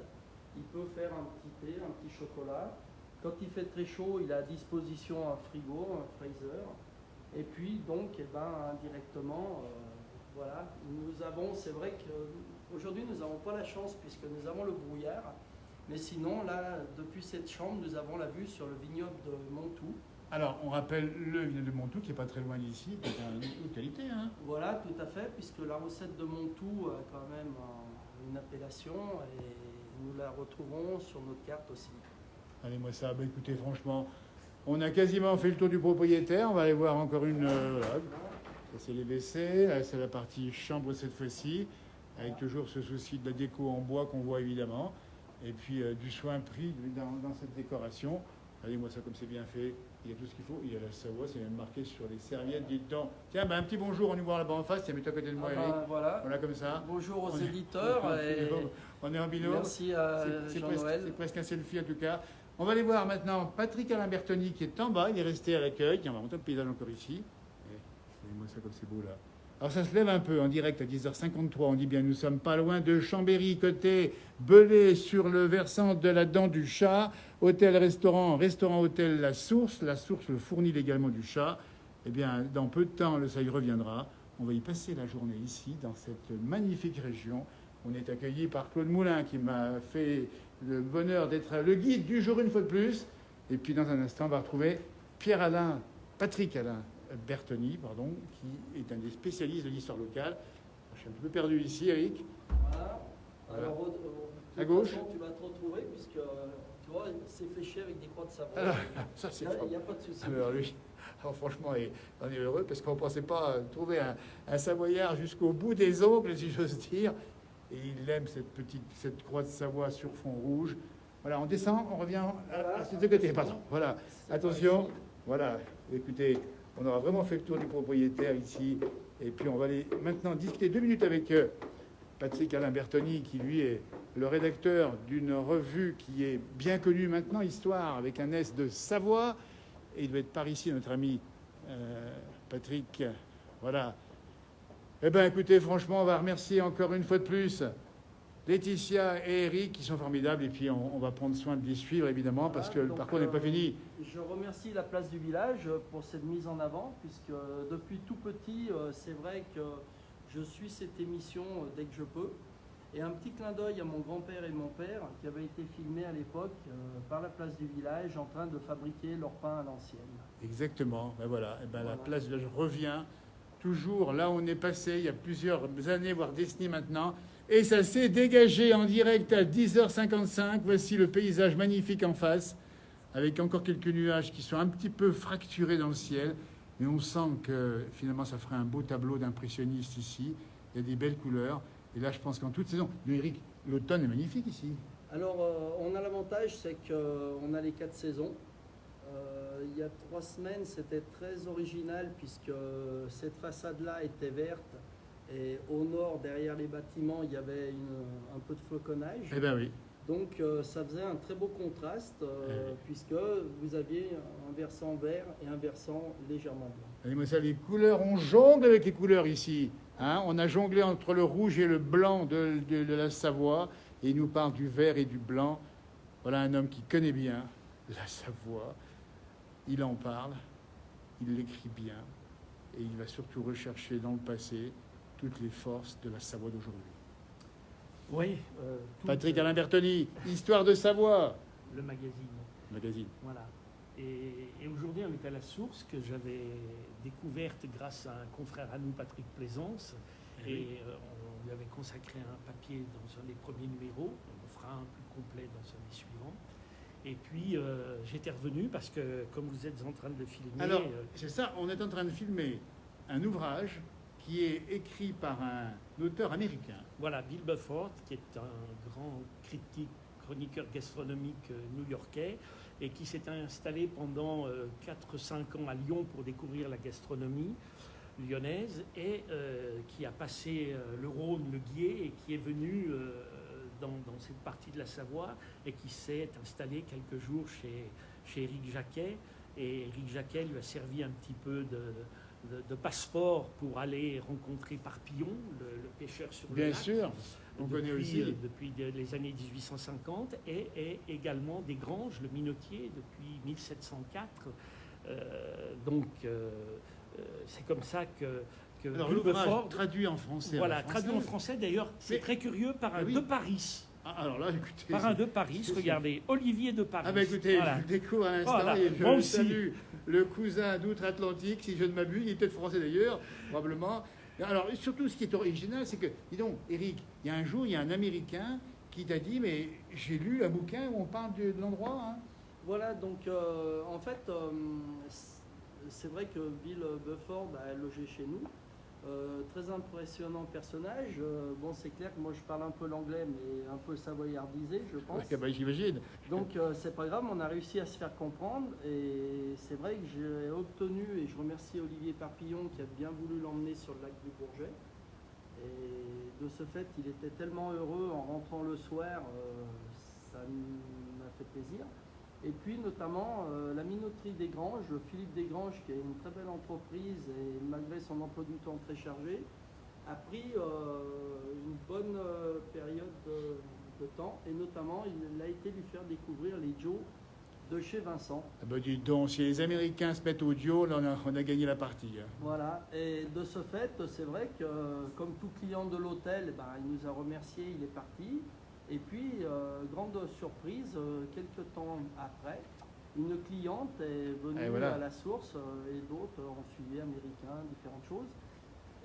il peut faire un petit thé, un petit chocolat. Quand il fait très chaud, il a à disposition un frigo, un freezer. Et puis, donc, eh ben, indirectement, voilà, nous avons, c'est vrai qu'aujourd'hui, nous n'avons pas la chance, puisque nous avons le brouillard. Mais sinon, là, depuis cette chambre, nous avons la vue sur le vignoble de Montou. Alors, on rappelle le vignoble de Montou, qui n'est pas très loin d'ici, qui est une haute qualité. Hein. Voilà, tout à fait, puisque la recette de Montou a quand même une appellation et nous la retrouvons sur notre carte aussi. Allez, moi ça, bah, écoutez, franchement, on a quasiment fait le tour du propriétaire. On va aller voir encore une. Voilà. Ça, c'est les WC. Là, c'est la partie chambre cette fois-ci, avec toujours ce souci de la déco en bois qu'on voit évidemment. Et puis du soin pris dans cette décoration. Allez, moi ça, comme c'est bien fait. Il y a tout ce qu'il faut. Il y a la Savoie, c'est même marqué sur les serviettes. Dites donc. Tiens, ben, un petit bonjour, on y voit là-bas en face. Tiens, mets-toi à côté de moi, Eric. Voilà. Voilà, comme ça. Bonjour aux éditeurs. On est en binôme. Merci à Jean-Noël. C'est presque un selfie en tout cas. On va aller voir maintenant Patrick Alain Bertoni qui est en bas. Il est resté à l'accueil. Tiens, on va monter le paysage encore ici. Moi ça comme c'est beau là. Alors ça se lève un peu en direct à 10h53. On dit bien nous sommes pas loin de Chambéry, côté Belay, sur le versant de la Dent du Chat. Hôtel-restaurant, restaurant-hôtel La Source. La Source le fournit également du chat. Eh bien, dans peu de temps, ça y reviendra. On va y passer la journée ici, dans cette magnifique région. On est accueilli par Claude Moulin, qui m'a fait le bonheur d'être le guide du jour une fois de plus. Et puis, dans un instant, on va retrouver Patrick Alain Bertoni, qui est un des spécialistes de l'histoire locale. Je suis un peu perdu ici, Eric. Voilà. Alors, à gauche. Tu vas te retrouver, puisque tu vois, c'est fléché avec des croix de Savoie. Alors, ça, c'est il n'y a pas de souci. Alors franchement, on est heureux parce qu'on ne pensait pas trouver un Savoyard jusqu'au bout des ongles, si j'ose dire. Et il aime cette croix de Savoie sur fond rouge. Voilà, on descend, on revient à ce côté. Pardon. Voilà, attention. Voilà, écoutez, on aura vraiment fait le tour du propriétaire ici. Et puis on va aller maintenant discuter 2 minutes avec Patrick Alain Bertoni, qui lui est le rédacteur d'une revue qui est bien connue maintenant, Histoire, avec un S de Savoie. Et il doit être par ici, notre ami Patrick. Voilà. Eh bien, écoutez, franchement, on va remercier encore une fois de plus Laetitia et Eric, qui sont formidables. Et puis, on va prendre soin de les suivre, évidemment, parce que le parcours n'est pas fini. Je remercie la place du village pour cette mise en avant, puisque depuis tout petit, c'est vrai que je suis cette émission dès que je peux. Et un petit clin d'œil à mon grand-père et mon père, qui avaient été filmés à l'époque par la place du village, en train de fabriquer leur pain à l'ancienne. Exactement. Ben voilà. Et ben, voilà. La place du village revient toujours là où on est passé il y a plusieurs années, voire décennies maintenant. Et ça s'est dégagé en direct à 10h55. Voici le paysage magnifique en face, avec encore quelques nuages qui sont un petit peu fracturés dans le ciel. Mais on sent que finalement, ça ferait un beau tableau d'impressionniste ici. Il y a des belles couleurs. Et là, je pense qu'en toute saison... Eric, l'automne est magnifique ici. Alors, on a l'avantage, c'est qu'on a les 4 saisons. Il y a 3 semaines, c'était très original, puisque cette façade-là était verte. Et au nord, derrière les bâtiments, il y avait un peu de floconnage. Eh bien oui. Donc, ça faisait un très beau contraste, puisque vous aviez un versant vert et un versant légèrement blanc. Allez-moi ça, les couleurs, on jongle avec les couleurs ici. Hein, on a jonglé entre le rouge et le blanc de la Savoie, et il nous parle du vert et du blanc. Voilà un homme qui connaît bien la Savoie. Il en parle, il l'écrit bien, et il va surtout rechercher dans le passé toutes les forces de la Savoie d'aujourd'hui. Oui. Patrick Alain Bertoni, Histoire de Savoie. Le magazine. Voilà. Et aujourd'hui, on est à la Source, que j'avais découverte grâce à un confrère à nous, Patrick Plaisance. Et on lui avait consacré un papier dans un des premiers numéros. On fera un plus complet dans un des suivants. Et puis, j'étais revenu parce que, comme vous êtes en train de le filmer... Alors, c'est ça, on est en train de filmer un ouvrage qui est écrit par un auteur américain. Voilà, Bill Bufford, qui est un grand critique, chroniqueur gastronomique new-yorkais, et qui s'est installé pendant 4-5 ans à Lyon pour découvrir la gastronomie lyonnaise, et qui a passé le Rhône, le Guiers, et qui est venu dans cette partie de la Savoie, et qui s'est installé quelques jours chez Éric Jacquet. Et Éric Jacquet lui a servi un petit peu de passeport pour aller rencontrer Parpillon, le pêcheur sur le lac. Bien sûr, on connaît aussi. Depuis les années 1850, et également des Granges, le Minotier, depuis 1704. C'est comme ça que alors, l'ouvrage traduit en français. Voilà, traduit en français d'ailleurs, c'est très curieux, par un de Paris. Ah, alors là, écoutez. Par un de Paris, regardez, Olivier de Paris. Ah, ben écoutez, voilà. Je le découvre à l'instant, voilà. Et je salue le cousin d'outre-Atlantique, si je ne m'abuse, il est peut-être français d'ailleurs, probablement. Alors, surtout, ce qui est original, c'est que, dis donc, Éric, il y a un jour, il y a un Américain qui t'a dit, mais j'ai lu un bouquin où on parle de l'endroit. Hein. Voilà, donc, en fait, c'est vrai que Bill Bufford a logé chez nous. Très impressionnant personnage. Bon, c'est clair que moi je parle un peu l'anglais, mais un peu savoyardisé, je pense. Ouais, bah, j'imagine. Donc c'est pas grave, on a réussi à se faire comprendre. Et c'est vrai que j'ai obtenu, et je remercie Olivier Parpillon qui a bien voulu l'emmener sur le lac du Bourget. Et de ce fait, il était tellement heureux en rentrant le soir, ça m'a fait plaisir. Et puis notamment la minoterie des Granges, Philippe Desgranges, qui est une très belle entreprise et malgré son emploi du temps très chargé, a pris une bonne période de temps, et notamment il a été lui faire découvrir les Joe de chez Vincent. Ah bah dis donc, si les Américains se mettent au Dio, là on a gagné la partie. Hein. Voilà, et de ce fait, c'est vrai que comme tout client de l'hôtel, ben, il nous a remercié, il est parti. Et puis, grande surprise, quelques temps après, une cliente est venue à la source et d'autres ont suivi, américains, différentes choses.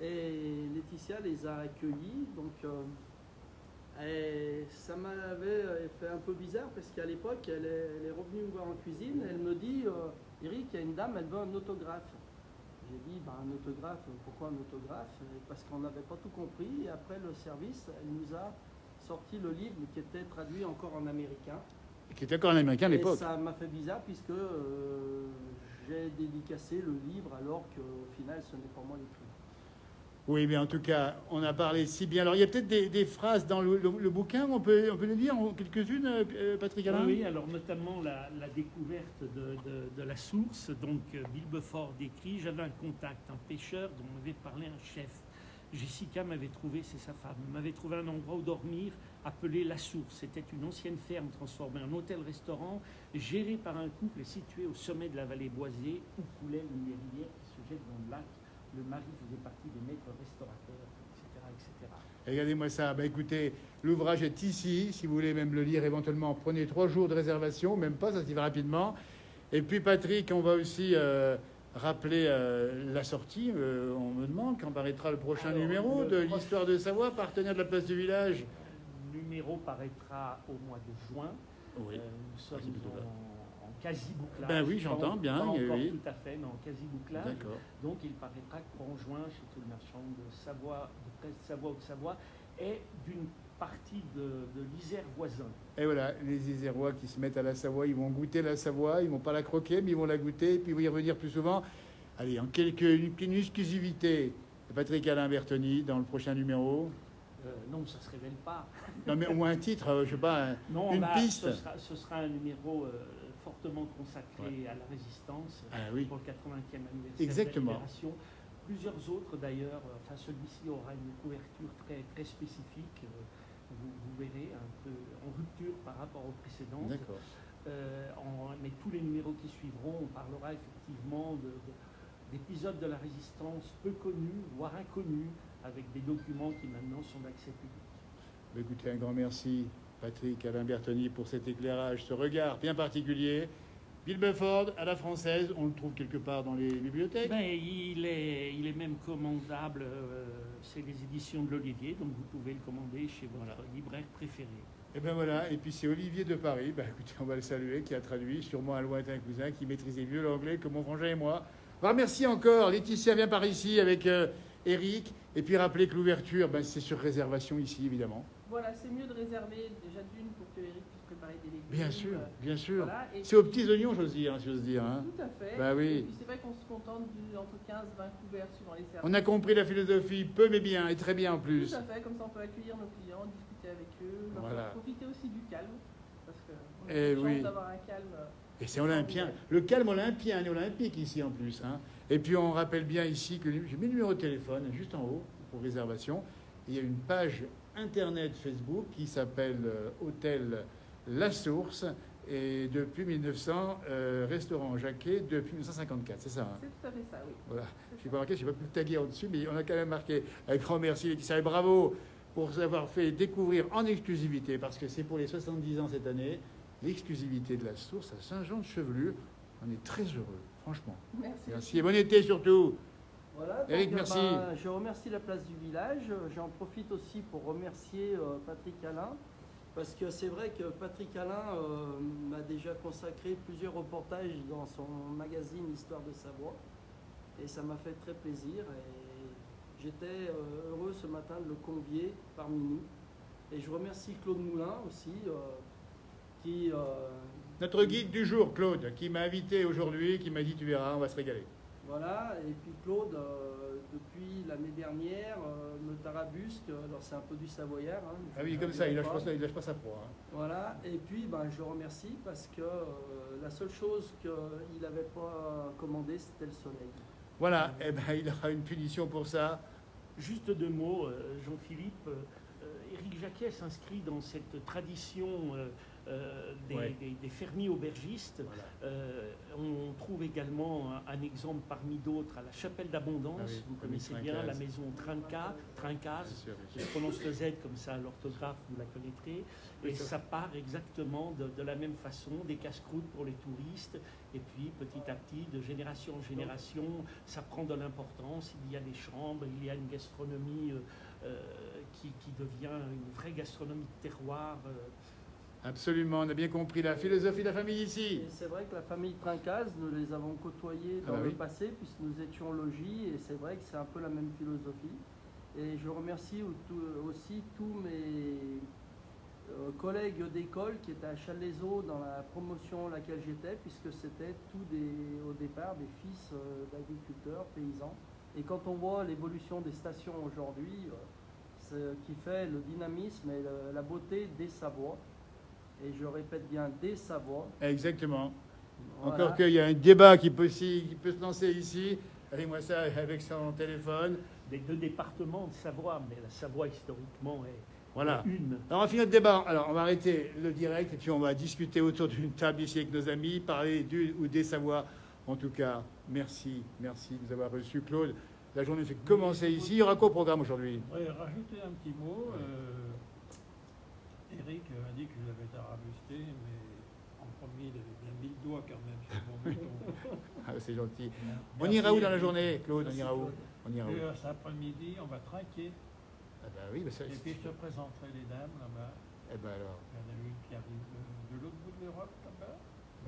Et Laetitia les a accueillis. Donc, et ça m'avait fait un peu bizarre parce qu'à l'époque, elle est revenue me voir en cuisine. Elle me dit, Eric, il y a une dame, elle veut un autographe. J'ai dit, ben, un autographe, pourquoi un autographe? Parce qu'on n'avait pas tout compris. Et après le service, elle nous a sorti le livre qui était traduit encore en américain. Qui était encore en américain à l'époque. Et ça m'a fait bizarre puisque j'ai dédicacé le livre alors qu'au final ce n'est pas moi l'écrivain. Oui, mais en tout cas, on a parlé si bien. Alors il y a peut-être des phrases dans le bouquin, on peut les lire quelques-unes, Patrick Alain? Oui, alors notamment la découverte de la source. Donc Bill Bufford écrit, j'avais un contact, un pêcheur dont m'avait parlé un chef. Jessica m'avait trouvé, c'est sa femme, m'avait trouvé un endroit où dormir appelé La Source. C'était une ancienne ferme transformée en hôtel-restaurant, géré par un couple et situé au sommet de la vallée boisée où coulait une des rivières qui se jette dans le lac. Le mari faisait partie des maîtres restaurateurs, etc. etc. Regardez-moi ça. Bah, écoutez, l'ouvrage est ici. Si vous voulez même le lire éventuellement, prenez 3 jours de réservation, même pas, ça se livre rapidement. Et puis Patrick, on va aussi... rappeler la sortie, on me demande quand paraîtra le prochain numéro de l'Histoire de Savoie, partenaire de la Place du Village. Le numéro paraîtra au mois de juin. Oui. Nous sommes en quasi-bouclage. Ben oui, j'entends bien. Pas encore oui. tout à fait, mais en quasi-bouclage. D'accord. Donc il paraîtra courant juin chez tout le marchand de Savoie, de Presse Savoie ou de Savoie, et d'une partie de l'Isère voisin. Et voilà, les Isérois qui se mettent à la Savoie, ils vont goûter la Savoie, ils vont pas la croquer, mais ils vont la goûter, et puis ils vont y revenir plus souvent. Allez, une exclusivité, Patrick Alain Bertoni, dans le prochain numéro. Non, ça ne se révèle pas. Non, mais au moins un titre, je sais pas, une piste. Ce sera un numéro fortement consacré à la résistance pour le 80e anniversaire Exactement. de la Libération. Plusieurs autres d'ailleurs, enfin celui-ci aura une couverture très, très spécifique. Vous verrez, un peu en rupture par rapport aux précédentes. D'accord. Mais tous les numéros qui suivront, on parlera effectivement d'épisodes de la résistance peu connus, voire inconnus, avec des documents qui maintenant sont d'accès public. Écoutez, un grand merci, Patrick Alain Bertoni, pour cet éclairage, ce regard bien particulier. Bill Bufford, à la française, on le trouve quelque part dans les bibliothèques? Il est même commandable, c'est les éditions de l'Olivier, donc vous pouvez le commander chez votre libraire préféré. Et bien voilà, et puis c'est Olivier de Paris, écoutez, on va le saluer, qui a traduit, sûrement un lointain cousin, qui maîtrisait mieux l'anglais que mon frangin et moi. Alors merci encore, Laetitia vient par ici avec Eric. Et puis rappelez que l'ouverture, ben, c'est sur réservation ici, évidemment. Voilà, c'est mieux de réserver déjà d'une pour que Eric puisse préparer des légumes. Bien sûr, bien sûr. Voilà, et c'est aux puis- petits oignons, j'ose dire. Hein, si j'ose dire hein. Tout à fait. Bah oui. Et puis c'est vrai qu'on se contente entre 15 et 20 couverts suivant les services. On a compris la philosophie, peu mais bien, et très bien en plus. Tout à fait, comme ça on peut accueillir nos clients, discuter avec eux, leur Voilà. faire profiter aussi du calme, parce qu'on a Eh la oui. chance d'avoir un calme. Et c'est olympien. Le calme olympien, on est olympique ici en plus. Hein. Et puis on rappelle bien ici que j'ai mis le numéro de téléphone juste en haut pour réservation. Il y a une page internet Facebook qui s'appelle Hôtel La Source. Et depuis 1900, restaurant Jacquet depuis 1954, c'est ça hein. C'est tout à fait ça, oui. Voilà. Je n'ai pas marqué, je n'ai pas pu le taguer en dessus, mais on a quand même marqué un grand merci Laetitia et bravo pour avoir fait découvrir en exclusivité, parce que c'est pour les 70 ans cette année, l'exclusivité de La Source à Saint-Jean-de-Chevelure. On est très heureux, franchement. Merci. Merci et bon été surtout. Voilà, donc, Eric, merci. je remercie la place du village. J'en profite aussi pour remercier Patrick Alain, parce que c'est vrai que Patrick Alain m'a déjà consacré plusieurs reportages dans son magazine Histoire de Savoie, et ça m'a fait très plaisir. Et j'étais heureux ce matin de le convier parmi nous. Et je remercie Claude Moulin aussi, qui... Notre guide du jour, Claude, qui m'a invité aujourd'hui, qui m'a dit tu verras, on va se régaler. Voilà, et puis Claude, depuis l'année dernière, me tarabusque, alors c'est un peu du savoyard. Hein, Ah oui, comme ça, il lâche pas sa proie. Hein. Voilà, et puis ben, je le remercie parce que la seule chose qu'il n'avait pas commandé, c'était le soleil. Voilà, eh ben, il aura une punition pour ça. Juste deux mots, Jean-Philippe. Éric Jacquet s'inscrit dans cette tradition des fermiers aubergistes. Voilà. On trouve également un exemple parmi d'autres à la Chapelle d'Abondance. Ah oui, vous famille connaissez bien Trincaz. la maison Trincaz. Bien sûr, bien sûr. Je prononce le Z comme ça, l'orthographe, vous la connaîtrez. Oui, Et ça. ça part exactement de la même façon, des casse-croûtes pour les touristes. Et puis, petit à petit, de génération en génération, ça prend de l'importance. Il y a des chambres, il y a une gastronomie qui devient une vraie gastronomie de terroir. Absolument, on a bien compris la philosophie de la famille ici. Et c'est vrai que la famille Trincaz, nous les avons côtoyés dans Ah bah le oui. passé, puisque nous étions logis, et c'est vrai que c'est un peu la même philosophie. Et je remercie aussi tous mes collègues d'école qui étaient à Chalaiseau dans la promotion à laquelle j'étais, puisque c'était au départ des fils d'agriculteurs, paysans. Et quand on voit l'évolution des stations aujourd'hui, c'est ce qui fait le dynamisme et la beauté des Savoies. Et je répète bien, des Savoies. Exactement. Voilà. Encore qu'il y a un débat qui peut se lancer ici. Allez-moi ça avec son téléphone. Des deux départements de Savoie, mais la Savoie historiquement est Voilà. une. Alors on va finir le débat. Alors on va arrêter le direct et puis on va discuter autour d'une table ici avec nos amis, parler du ou des Savoies. En tout cas, merci de nous avoir reçus, Claude. La journée fait commencer ici. Il y aura quoi au programme aujourd'hui? Oui, rajouter un petit mot. Eric a dit que je l'avais tarabusté, mais en premier, il avait bien mis le doigt quand même sur mon bouton. Ah, c'est gentil. On Merci, ira où dans la Eric. journée, Claude? On Merci, ira où? Claude. On ira où? Et cet après-midi, on va trinquer. Ah bah oui, bah ça, Et puis je te présenterai les dames là-bas. eh ben alors. Il y en a une qui arrive de l'autre bout de l'Europe là-bas.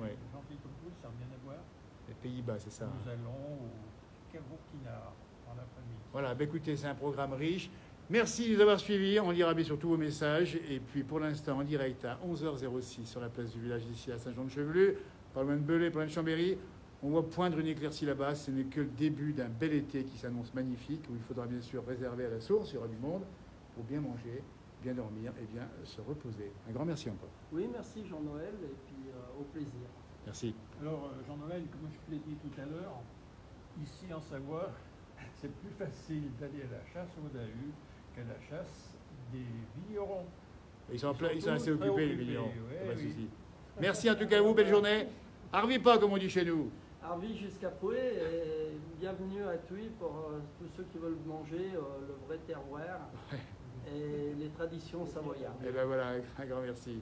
Ouais. Gentil comme vous, ça n'a rien à voir. Les Pays-Bas, c'est ça. Nous allons au Burkina en après-midi. Voilà, bah écoutez, c'est un programme riche. Merci de nous avoir suivis. On lira bien sûr tous vos messages. Et puis pour l'instant, en direct à 11h06 sur la place du village ici à Saint-Jean-de-Chevelure, pas loin de Belay, pas loin de Chambéry. On voit poindre une éclaircie là-bas. Ce n'est que le début d'un bel été qui s'annonce magnifique, où il faudra bien sûr réserver à la source. Il y aura du monde pour bien manger, bien dormir et bien se reposer. Un grand merci encore. Oui, merci Jean-Noël, et puis au plaisir. Merci. Alors, Jean-Noël, comme je te l'ai dit tout à l'heure, ici en Savoie, c'est plus facile d'aller à la chasse au Dahu qu'à la chasse des vignerons. Ils sont assez très occupés, les occupés, vignerons. ouais, Pas de oui. souci. Merci en tout cas à vous. Belle journée. Arvis pas, comme on dit chez nous. Arvi jusqu'à Poué, et bienvenue à Thuy pour tous ceux qui veulent manger le vrai terroir et les traditions savoyardes. Et ben voilà, un grand merci.